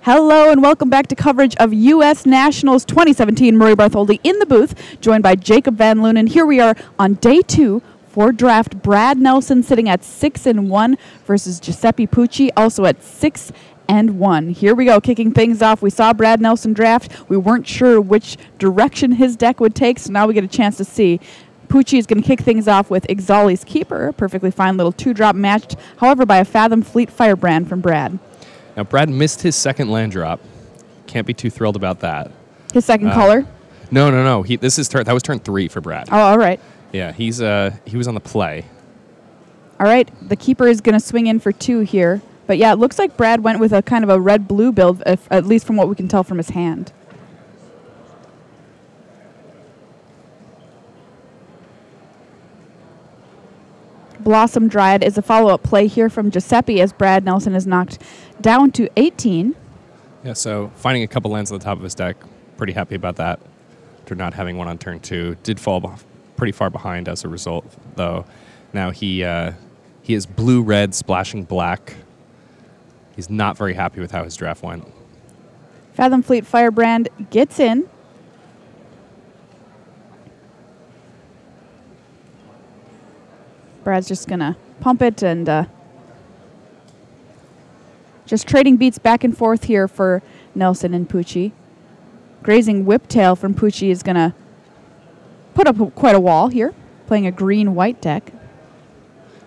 Hello and welcome back to coverage of U.S. Nationals 2017. Murray Bartholdi in the booth, joined by Jacob Van Loonen. Here we are on day 2 for draft. Brad Nelson sitting at 6-1 versus Giuseppe Pucci, also at 6-1. Here we go, kicking things off. We saw Brad Nelson draft. We weren't sure which direction his deck would take, so now we get a chance to see. Pucci is going to kick things off with Exali's Keeper, perfectly fine little 2-drop matched, however, by a Fathom Fleet Firebrand from Brad. Now, Brad missed his second land drop. Can't be too thrilled about that. His second color? No. That was turn 3 for Brad. Oh, all right. Yeah, he was on the play. All right, the keeper is going to swing in for 2 here. But yeah, it looks like Brad went with a kind of a red-blue build, at least from what we can tell from his hand. Blossom Dryad is a follow-up play here from Giuseppe as Brad Nelson is knocked down to 18. Yeah, so finding a couple lands on the top of his deck, pretty happy about that. After not having one on turn 2, did fall pretty far behind as a result, though. Now he is blue-red splashing black. He's not very happy with how his draft went. Fathom Fleet Firebrand gets in. Brad's just going to pump it and just trading beats back and forth here for Nelson and Pucci. Grazing Whiptail from Pucci is going to put up quite a wall here, playing a green-white deck.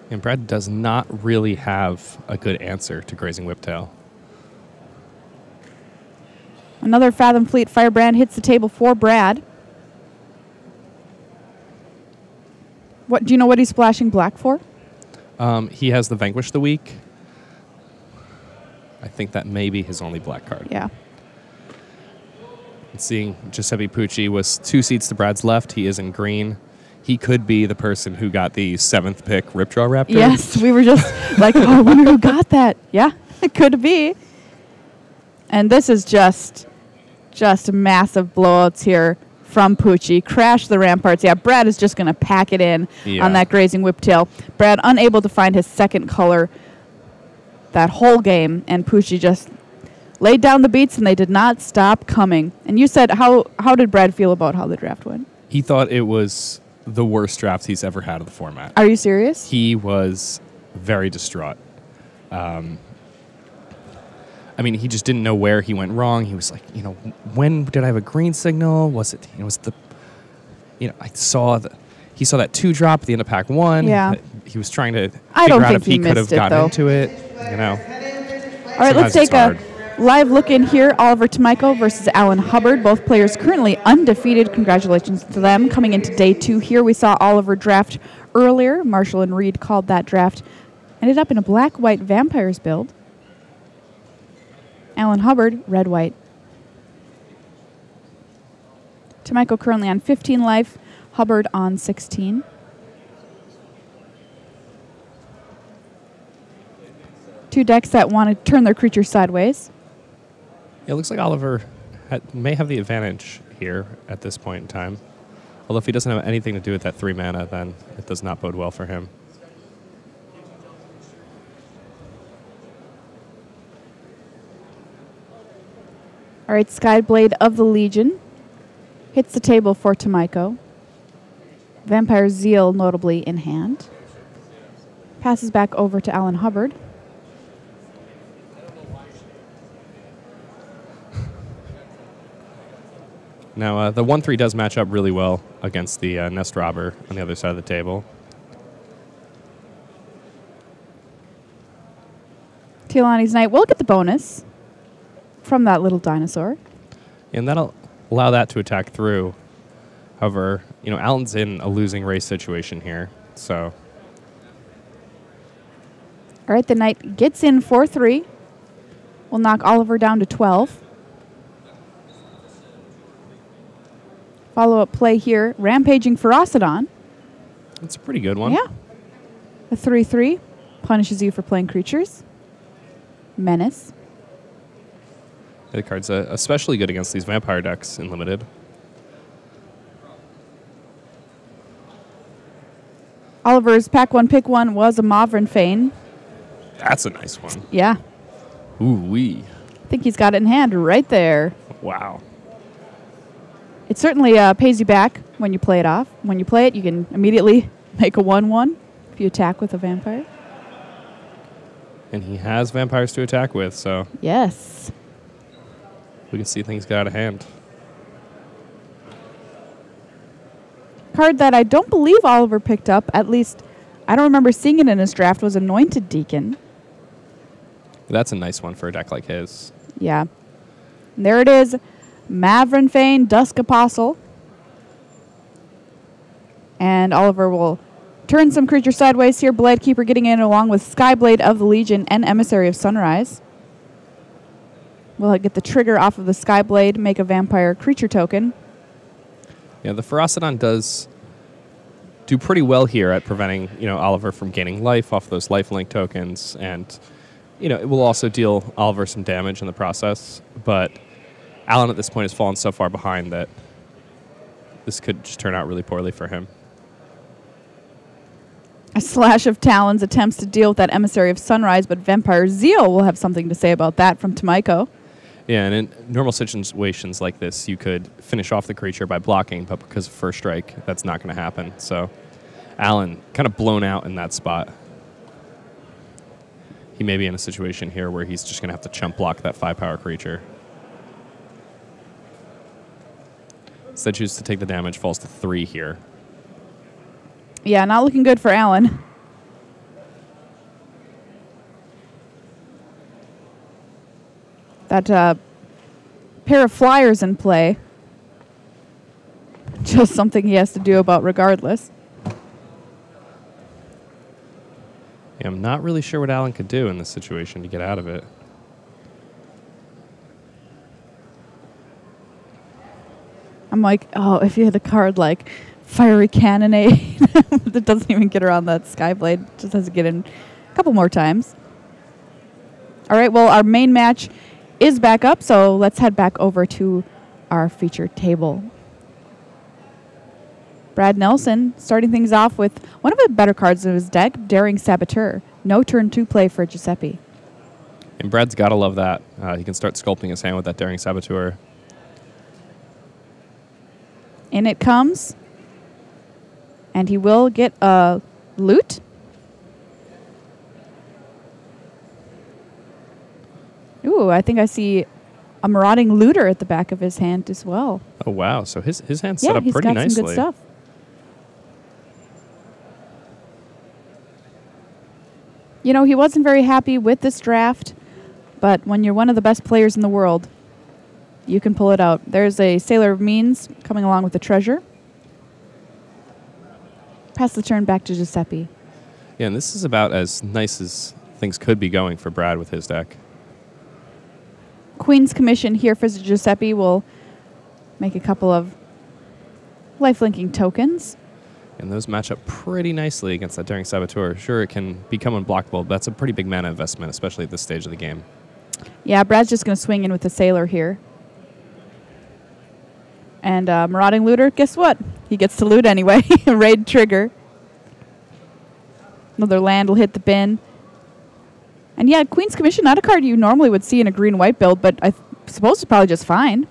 And Brad does not really have a good answer to Grazing Whiptail. Another Fathom Fleet Firebrand hits the table for Brad. What do you know what he's splashing black for? He has the Vanquish the Weak. I think that may be his only black card. Yeah. And seeing Giuseppe Pucci was 2 seats to Brad's left. He is in green. He could be the person who got the 7th pick Ripjaw Raptor. Yes, we were just like, oh, I wonder who got that. Yeah, it could be. And this is just massive blowouts here from Pucci. Crash the Ramparts. Yeah, Brad is just going to pack it in on that Grazing Whiptail. Brad unable to find his second color that whole game, and Pucci just laid down the beats, and they did not stop coming. And you said, how did Brad feel about how the draft went? He thought it was the worst draft he's ever had of the format. Are you serious? He was very distraught. I mean, he just didn't know where he went wrong. He was like, when did I have a green signal? Was it, I saw he saw that 2-drop at the end of pack 1. Yeah. He was trying to figure out if he could have gotten into it, All right, let's take a live look in here. Oliver Tomajko versus Alan Hubbard. Both players currently undefeated. Congratulations to them. Coming into day 2 here, we saw Oliver draft earlier. Marshall and Reed called that draft. Ended up in a black-white Vampires build. Alan Hubbard, red-white. Tomajko currently on 15 life. Hubbard on 16. Two decks that want to turn their creatures sideways. It looks like Oliver may have the advantage here at this point in time. Although if he doesn't have anything to do with that 3 mana, then it does not bode well for him. All right, Skyblade of the Legion hits the table for Tomajko. Vampire Zeal notably in hand. Passes back over to Alan Hubbard. Now, the 1/3 does match up really well against the Nest Robber on the other side of the table. Tilani's Knight will get the bonus from that little dinosaur. And that'll allow that to attack through. However, Alan's in a losing race situation here, so. All right, the Knight gets in 4-3. We'll knock Oliver down to 12. Follow-up play here, Rampaging Ferocidon. That's a pretty good one. Yeah. A 3-3 punishes you for playing creatures. Menace. The card's especially good against these vampire decks in Limited. Oliver's pack 1, pick 1 was a Mauvrin Fane. That's a nice one. Yeah. Ooh-wee. think he's got it in hand right there. Wow. It certainly pays you back when you play it off. When you play it, you can immediately make a 1-1 if you attack with a vampire. And he has vampires to attack with, so Yes. we can see things get out of hand. Card that I don't believe Oliver picked up, at least I don't remember seeing it in his draft, was Anointed Deacon. That's a nice one for a deck like his. Yeah. And there it is. Mavrin Fane, Dusk Apostle. And Oliver will turn some creatures sideways here. Blade Keeper getting in along with Skyblade of the Legion and Emissary of Sunrise. We'll get the trigger off of the Skyblade, make a vampire creature token. Yeah, the Ferocidon does do pretty well here at preventing, Oliver from gaining life off those lifelink tokens, and it will also deal Oliver some damage in the process. But Alan at this point has fallen so far behind that this could just turn out really poorly for him. A Slash of Talons attempts to deal with that Emissary of Sunrise, but Vampire Zeal will have something to say about that from Tomajko. Yeah, and in normal situations like this, you could finish off the creature by blocking, but because of First Strike, that's not going to happen. So Alan kind of blown out in that spot. He may be in a situation here where he's just going to have to chump block that 5-power creature. Instead, chooses to take the damage, falls to 3 here. Yeah, not looking good for Alan. That pair of flyers in play. Just something he has to do about regardless. Yeah, I'm not really sure what Alan could do in this situation to get out of it. I'm like, oh, if you had a card like Fiery Cannonade that doesn't even get around that Skyblade, just has to get in a couple more times. All right, well, our main match is back up, so let's head back over to our feature table. Brad Nelson starting things off with one of the better cards in his deck, Daring Saboteur. No turn 2 play for Giuseppe. And Brad's got to love that. He can start sculpting his hand with that Daring Saboteur. In it comes, and he will get a loot. Ooh, I think I see a Marauding Looter at the back of his hand as well. Oh, wow. So his hand's set up pretty nicely. Yeah, he's got some good stuff. He wasn't very happy with this draft, but when you're one of the best players in the world, you can pull it out. There's a Sailor of Means coming along with the treasure. Pass the turn back to Giuseppe. Yeah, and this is about as nice as things could be going for Brad with his deck. Queen's Commission here for Giuseppe will make a couple of lifelinking tokens. And those match up pretty nicely against that Daring Saboteur. Sure, it can become unblockable, but that's a pretty big mana investment, especially at this stage of the game. Yeah, Brad's just going to swing in with the Sailor here. And Marauding Looter, guess what? He gets to loot anyway. Raid trigger. Another land will hit the bin. And yeah, Queen's Commission, not a card you normally would see in a green-white build, but I suppose it's probably just fine.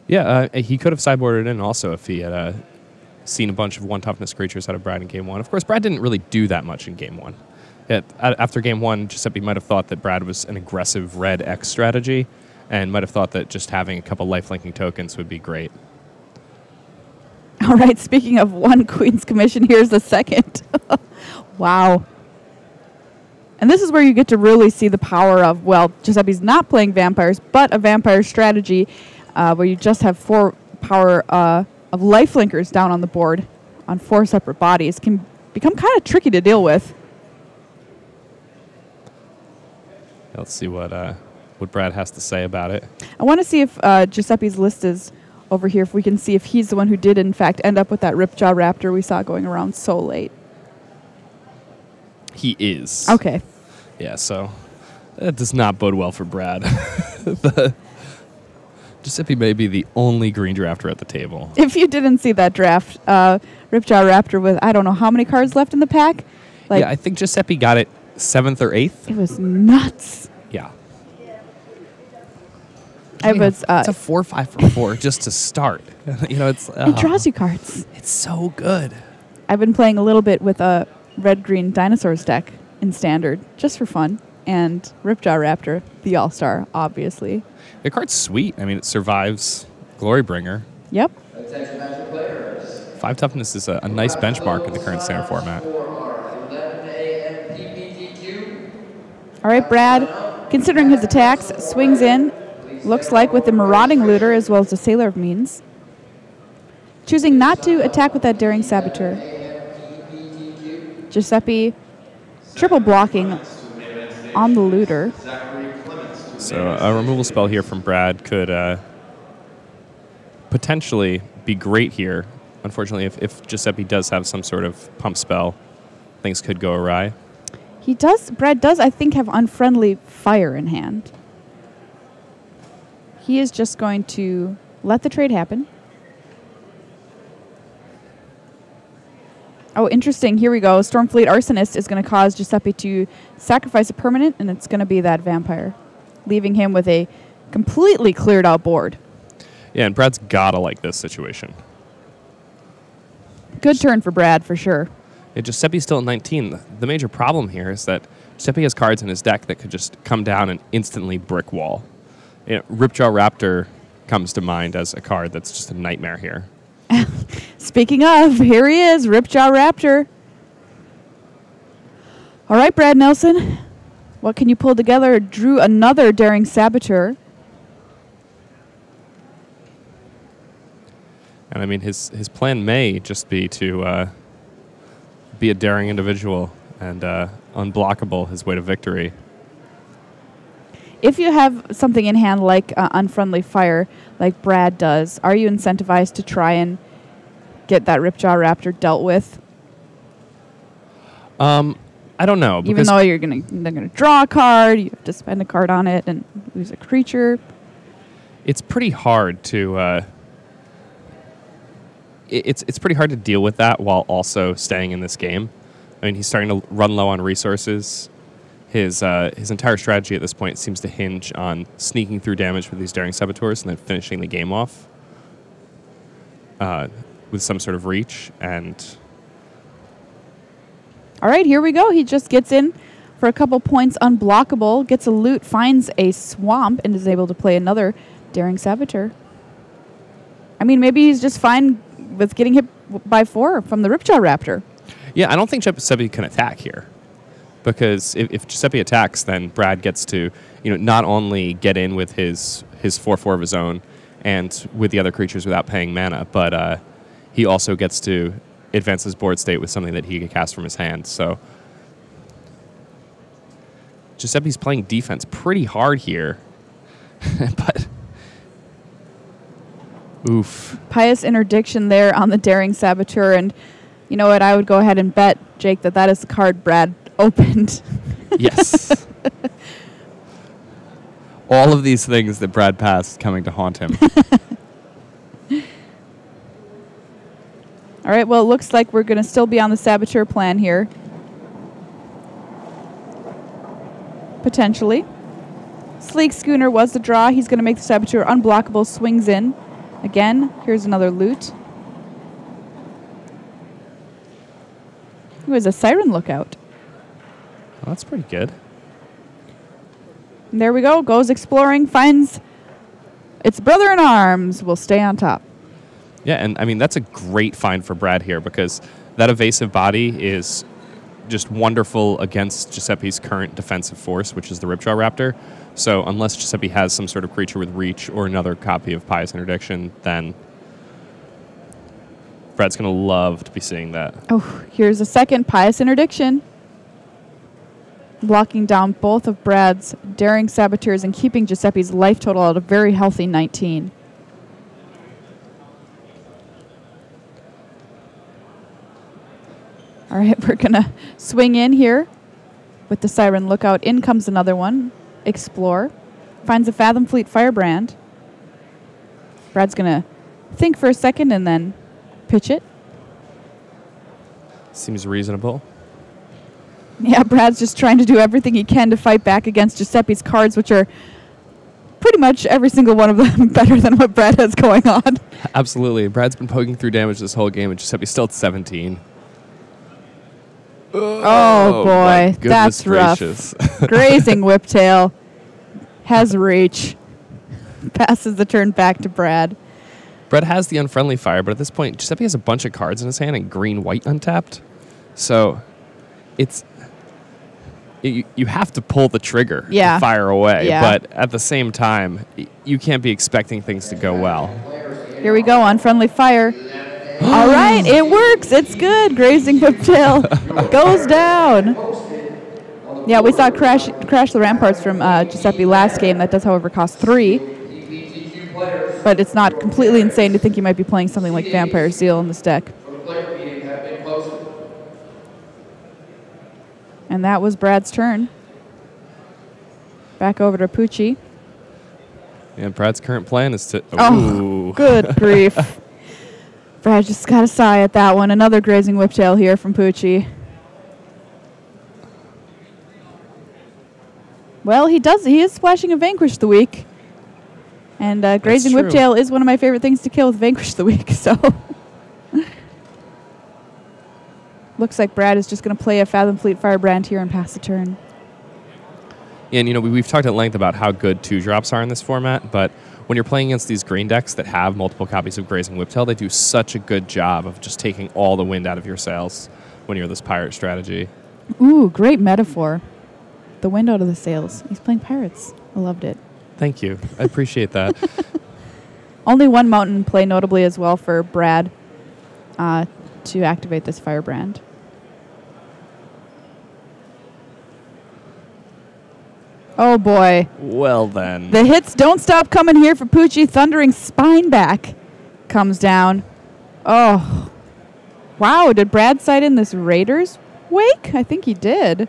Yeah, he could have sideboarded in also if he had seen a bunch of 1-toughness creatures out of Brad in Game 1. Of course, Brad didn't really do that much in Game 1. After Game 1, Giuseppe might have thought that Brad was an aggressive red X strategy, and might have thought that just having a couple lifelinking tokens would be great. All right, speaking of one Queen's Commission, here's the second. Wow. And this is where you get to really see the power of, well, Giuseppe's not playing vampires, but a vampire strategy where you just have 4 power of lifelinkers down on the board on 4 separate bodies can become kind of tricky to deal with. Let's see what Brad has to say about it. I want to see if Giuseppe's list is over here, if we can see if he's the one who did, in fact, end up with that Ripjaw Raptor we saw going around so late. He is. Okay. Yeah, so that does not bode well for Brad. Giuseppe may be the only green drafter at the table. If you didn't see that draft, Ripjaw Raptor with, I don't know how many cards left in the pack. Yeah, I think Giuseppe got it 7th or 8th. It was nuts. Yeah. It's a 4-5 for 4 just to start. It's it draws you cards. It's so good. I've been playing a little bit with a red-green dinosaurs deck in Standard, just for fun, and Ripjaw Raptor, the all-star, obviously. The card's sweet. I mean, it survives Glorybringer. Yep. 5 toughness is a nice benchmark in the current Standard format. All right, Brad, considering his attacks, swings in, looks like with the Marauding Looter as well as the Sailor of Means. Choosing not to attack with that Daring Saboteur. Giuseppe triple blocking on the Looter. So a removal spell here from Brad could potentially be great here. Unfortunately, if Giuseppe does have some sort of pump spell, things could go awry. Brad does, I think, have Unfriendly Fire in hand. He is just going to let the trade happen. Oh, interesting. Here we go. Stormfleet Arsonist is going to cause Giuseppe to sacrifice a permanent, and it's going to be that vampire, leaving him with a completely cleared out board. Yeah, and Brad's got to like this situation. Good turn for Brad, for sure. Yeah, Giuseppe's still at 19. The major problem here is that Giuseppe has cards in his deck that could just come down and instantly brick wall. Ripjaw Raptor comes to mind as a card that's just a nightmare here. Speaking of, here he is, Ripjaw Raptor. All right, Brad Nelson, what can you pull together? Drew another Daring Saboteur. And I mean, his plan may just be to be a daring individual and unblockable his way to victory. If you have something in hand like Unfriendly Fire, like Brad does, are you incentivized to try and get that Ripjaw Raptor dealt with? I don't know. Even though they're gonna draw a card, you have to spend a card on it and lose a creature. It's pretty hard to. It's pretty hard to deal with that while also staying in this game. I mean, he's starting to run low on resources. His entire strategy at this point seems to hinge on sneaking through damage with these Daring Saboteurs and then finishing the game off with some sort of reach. And all right, here we go. He just gets in for a couple points, unblockable, gets a loot, finds a swamp, and is able to play another Daring Saboteur. I mean, maybe he's just fine with getting hit by 4 from the Ripjaw Raptor. Yeah, I don't think Giuseppe can attack here. Because if Giuseppe attacks, then Brad gets to, not only get in with his 4/4 of his own and with the other creatures without paying mana, but he also gets to advance his board state with something that he can cast from his hand. So Giuseppe's playing defense pretty hard here, but oof. Pious Interdiction there on the Daring Saboteur, and you know what? I would go ahead and bet, Jake, that is the card Brad opened. Yes. All of these things that Brad passed coming to haunt him. All right, well, it looks like we're going to still be on the Saboteur plan here. Potentially. Sleek Schooner was the draw. He's going to make the Saboteur unblockable, swings in. Again, here's another loot. Ooh, is a Siren Lookout. Well, that's pretty good. And there we go. Goes exploring, finds its brother in arms. Will stay on top. Yeah, and I mean, that's a great find for Brad here because that evasive body is just wonderful against Giuseppe's current defensive force, which is the Ripjaw Raptor. So unless Giuseppe has some sort of creature with reach or another copy of Pious Interdiction, then Brad's going to love to be seeing that. Oh, here's a second Pious Interdiction. Blocking down both of Brad's Daring Saboteurs and keeping Giuseppe's life total at a very healthy 19. All right, we're going to swing in here with the Siren Lookout. In comes another one. Explore. Finds a Fathom Fleet Firebrand. Brad's going to think for a second and then pitch it. Seems reasonable. Yeah, Brad's just trying to do everything he can to fight back against Giuseppe's cards, which are pretty much every single one of them better than what Brad has going on. Absolutely. Brad's been poking through damage this whole game, and Giuseppe's still at 17. Oh boy, that's rough. Grazing whiptail. Has reach. Passes the turn back to Brad. Brad has the unfriendly fire, but at this point, Giuseppe has a bunch of cards in his hand and green-white untapped. So it's... You have to pull the trigger to fire away. Yeah. But at the same time, you can't be expecting things to go well. Here we go, unfriendly fire. All right, it works. It's good. Grazing whiptail goes down. Yeah, we saw Crash the Ramparts from Giuseppe last game. That does, however, cost 3. But it's not completely insane to think you might be playing something like Vampire Seal in this deck. And that was Brad's turn. Back over to Pucci. And Brad's current plan is to... Oh, good grief. Brad just got a sigh at that one. Another grazing whiptail here from Pucci. Well, he is splashing a Vanquish the Week. And grazing whiptail is one of my favorite things to kill with Vanquish the Week, so... Looks like Brad is just going to play a Fathom Fleet Firebrand here and pass the turn. Yeah, and we've talked at length about how good 2-drops are in this format, but when you're playing against these green decks that have multiple copies of Grazing Whiptail, they do such a good job of just taking all the wind out of your sails when you're this pirate strategy. Ooh, great metaphor. The wind out of the sails. He's playing pirates. I loved it. Thank you. I appreciate that. Only one mountain play notably as well for Brad to activate this Firebrand. Oh boy. Well then. The hits don't stop coming here for Pucci. Thundering Spineback comes down. Oh. Wow, did Brad sight in this Raiders Wake? I think he did.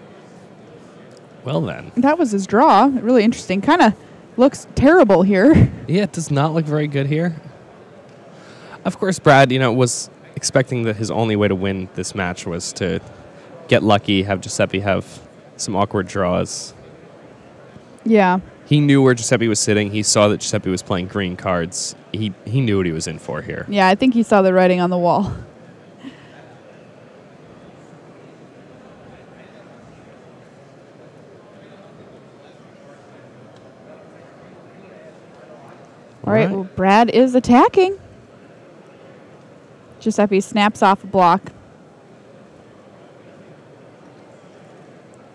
Well then. That was his draw. Really interesting. Kind of looks terrible here. Yeah, it does not look very good here. Of course, Brad, was expecting that his only way to win this match was to get lucky, have Giuseppe have some awkward draws. Yeah. He knew where Giuseppe was sitting. He saw that Giuseppe was playing green cards. He knew what he was in for here. Yeah, I think he saw the writing on the wall. All right, well, Brad is attacking. Giuseppe snaps off a block.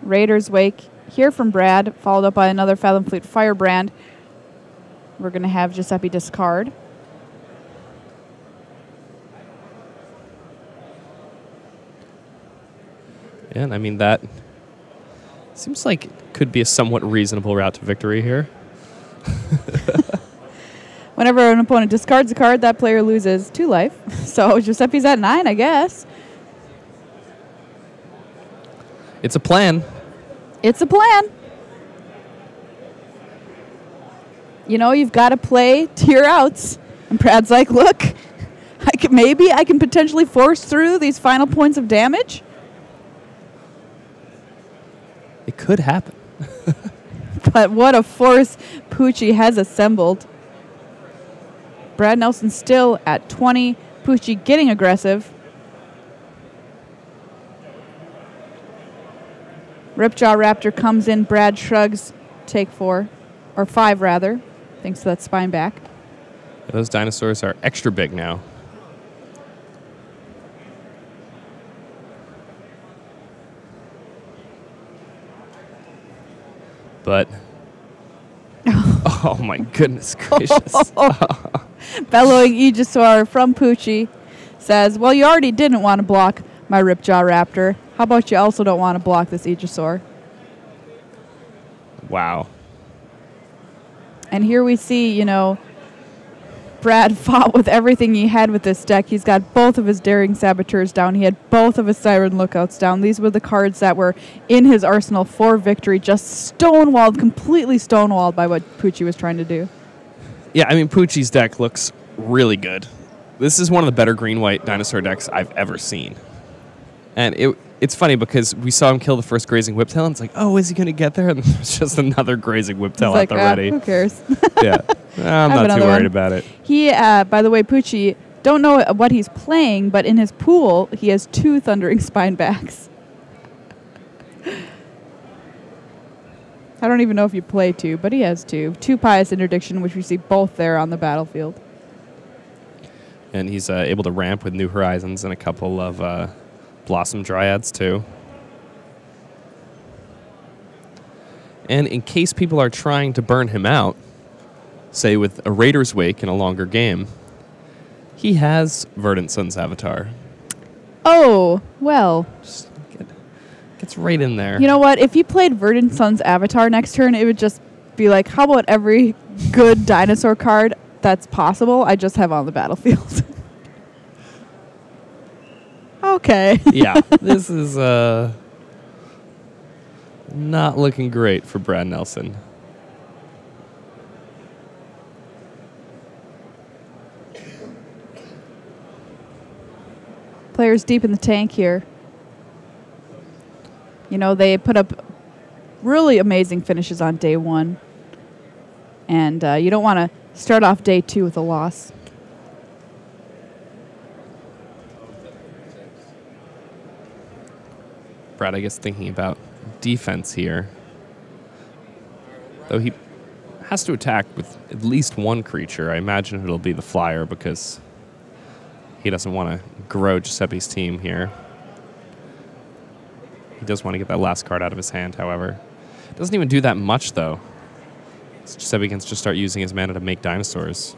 Raiders Wake here from Brad, followed up by another Fathom Fleet Firebrand. We're going to have Giuseppe discard. And I mean, that seems like it could be a somewhat reasonable route to victory here. Whenever an opponent discards a card, that player loses 2 life. So Giuseppe's at 9, I guess. It's a plan. It's a plan. You've got to play to your outs. And Brad's like, look, maybe I can potentially force through these final points of damage. It could happen. But what a force Pucci has assembled. Brad Nelson still at 20. Pucci getting aggressive. Ripjaw Raptor comes in. Brad shrugs. Take 4. Or 5, rather. Thanks to that spine back. Those dinosaurs are extra big now. But... oh, my goodness gracious. Bellowing Aegisaur from Pucci says, well, you already didn't want to block my Ripjaw Raptor. How about you also don't want to block this Aegisaur? Wow. And here we see, Brad fought with everything he had with this deck. He's got both of his Daring Saboteurs down. He had both of his Siren Lookouts down. These were the cards that were in his arsenal for victory, just stonewalled, completely stonewalled by what Pucci was trying to do. Yeah, I mean, Pucci's deck looks really good. This is one of the better green-white dinosaur decks I've ever seen. And it's funny because we saw him kill the first grazing whiptail, and it's like, oh, is he going to get there? And there's just another grazing whiptail at the ready. Who cares? Yeah, I'm not too worried about it. He, by the way, Pucci, don't know what he's playing, but in his pool, he has 2 Thundering Spinebacks. I don't even know if you play 2, but he has 2. 2 Pious Interdiction, which we see both there on the battlefield. And he's able to ramp with New Horizons and a couple of Blossom Dryads, too. And in case people are trying to burn him out, say with a Raider's Wake in a longer game, he has Verdant Sun's Avatar. Oh, well. Just gets right in there. You know what? If he played Verdant Sun's Avatar next turn, it would just be like, how about every good dinosaur card that's possible I just have on the battlefield? Okay. Yeah, this is not looking great for Brad Nelson. Players deep in the tank here. You know, they put up really amazing finishes on day 1. And you don't want to start off day 2 with a loss. Brad, I guess, thinking about defense here. Though he has to attack with at least 1 creature. I imagine it'll be the flyer because he doesn't want to grow Giuseppe's team here. He does want to get that last card out of his hand, however. Doesn't even do that much, though. Giuseppe can just start using his mana to make dinosaurs.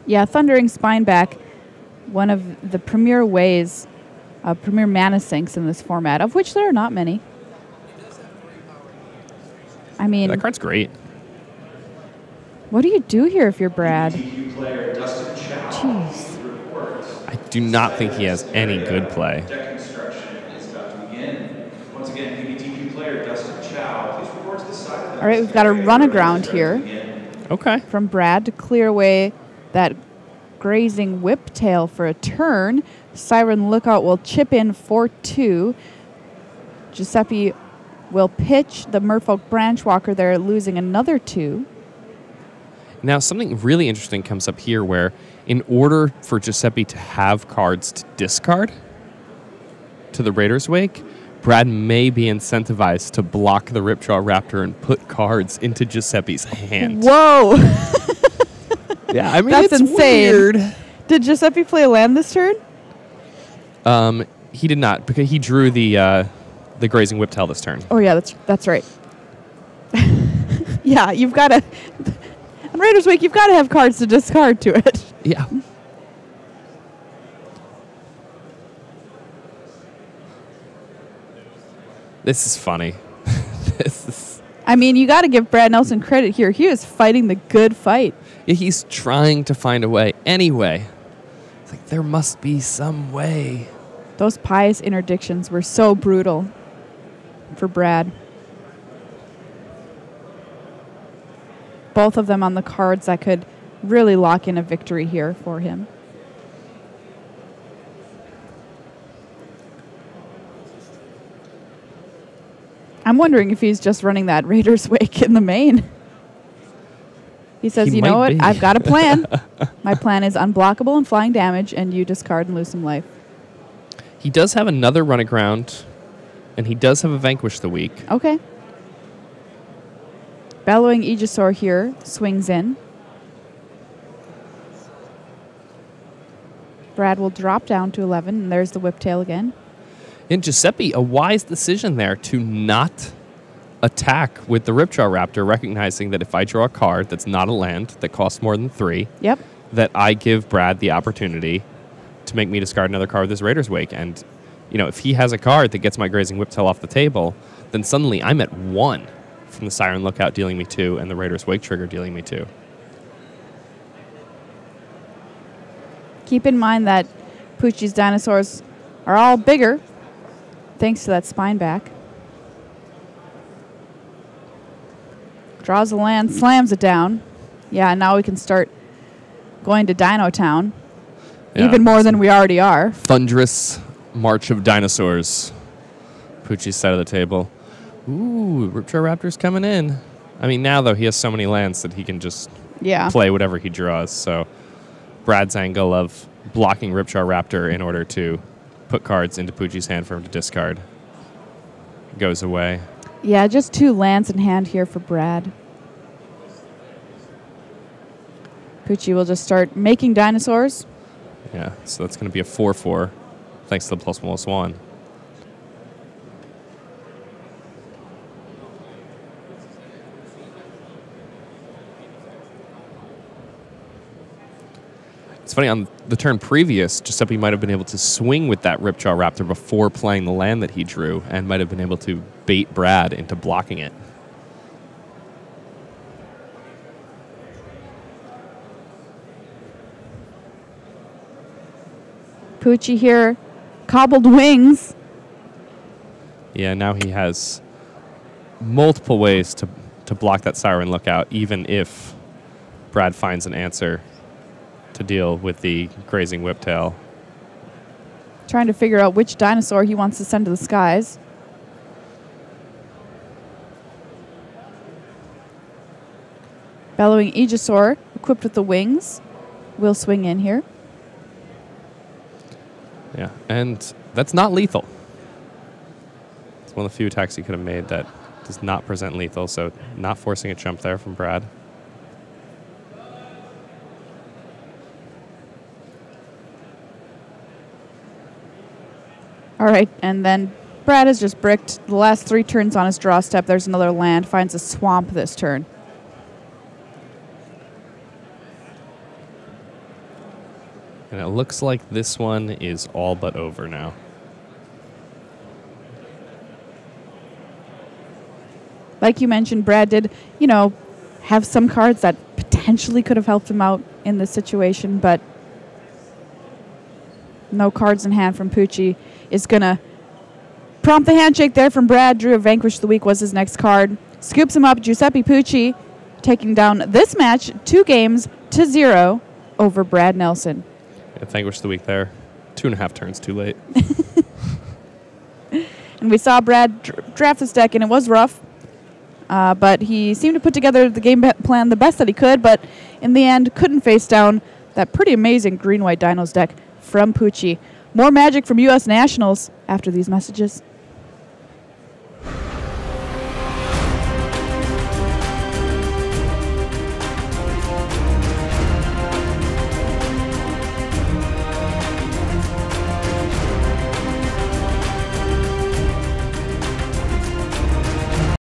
Yeah, Thundering Spineback, one of the premier ways, premier mana sinks in this format, of which there are not many. I mean, that card's great. What do you do here if you're Brad? Jeez. I do not think he has any good play. All right, we've got a run aground here. Okay. From Brad to clear away that grazing whiptail for a turn. Siren Lookout will chip in for 2. Giuseppe will pitch the Merfolk Branchwalker there, losing another 2. Now, something really interesting comes up here where in order for Giuseppe to have cards to discard to the Raider's Wake, Brad may be incentivized to block the Ripjaw Raptor and put cards into Giuseppe's hand. Whoa! Yeah, I mean, that's it's insane. Weird. Did Giuseppe play a land this turn? He did not, because he drew the Grazing Whiptail this turn. Oh, yeah, that's right. Yeah, you've got to... On Raider's Wake, you've got to have cards to discard to it. Yeah. This is funny. I mean, you got to give Brad Nelson credit here. He is fighting the good fight. Yeah, he's trying to find a way. Anyway, it's like there must be some way. Those Pious Interdictions were so brutal for Brad. Both of them on the cards that could really lock in a victory here for him. I'm wondering if he's just running that Raider's Wake in the main. He says, you know what? I've got a plan. My plan is unblockable and flying damage, and you discard and lose some life. He does have another run aground, and he does have a Vanquish the Weak. Okay. Bellowing Aegisaur here swings in. Brad will drop down to 11, and there's the Whiptail again. And Giuseppe, a wise decision there to not attack with the Ripjaw Raptor, recognizing that if I draw a card that's not a land, that costs more than 3, yep, that I give Brad the opportunity to make me discard another card with this Raider's Wake. And, you know, if he has a card that gets my Grazing Whiptail off the table, then suddenly I'm at 1 from the Siren Lookout dealing me 2 and the Raider's Wake trigger dealing me 2. Keep in mind that Pucci's dinosaurs are all bigger thanks to that spine back. Draws a land, slams it down. Yeah, now we can start going to Dino Town. Yeah, even more than we already are. Thunderous march of dinosaurs. Pucci's side of the table. Ooh, Ripjaw Raptor's coming in. I mean, now, though, he has so many lands that he can just play whatever he draws. So Brad's angle of blocking Ripjaw Raptor in order to put cards into Pucci's hand for him to discard goes away. Yeah, just 2 lands in hand here for Brad. Pucci will just start making dinosaurs. Yeah, so that's going to be a 4/4, thanks to the +1/+1. It's funny, on the turn previous, Giuseppe might have been able to swing with that Ripjaw Raptor before playing the land that he drew, and might have been able to bait Brad into blocking it. Pucci here, cobbled wings. Yeah, now he has multiple ways to block that Siren Lookout, even if Brad finds an answer to deal with the grazing whiptail. Trying to figure out which dinosaur he wants to send to the skies. Bellowing Aegisaur, equipped with the wings, will swing in here. Yeah, and that's not lethal. It's one of the few attacks he could have made that does not present lethal, so not forcing a jump there from Brad. All right, and then Brad has just bricked the last 3 turns on his draw step. There's another land, finds a swamp this turn. And it looks like this one is all but over now. Like you mentioned, Brad did, have some cards that potentially could have helped him out in this situation, but no cards in hand from Pucci is going to prompt the handshake there from Brad. Drew of Vanquish the Weak was his next card. Scoops him up. Giuseppe Pucci taking down this match 2-0 over Brad Nelson. Yeah, Vanquish the Weak there. 2.5 turns too late. And we saw Brad draft this deck, and it was rough. But he seemed to put together the game plan the best that he could, but in the end couldn't face down that pretty amazing green-white Dinos deck from Pucci. More Magic from U.S. Nationals after these messages.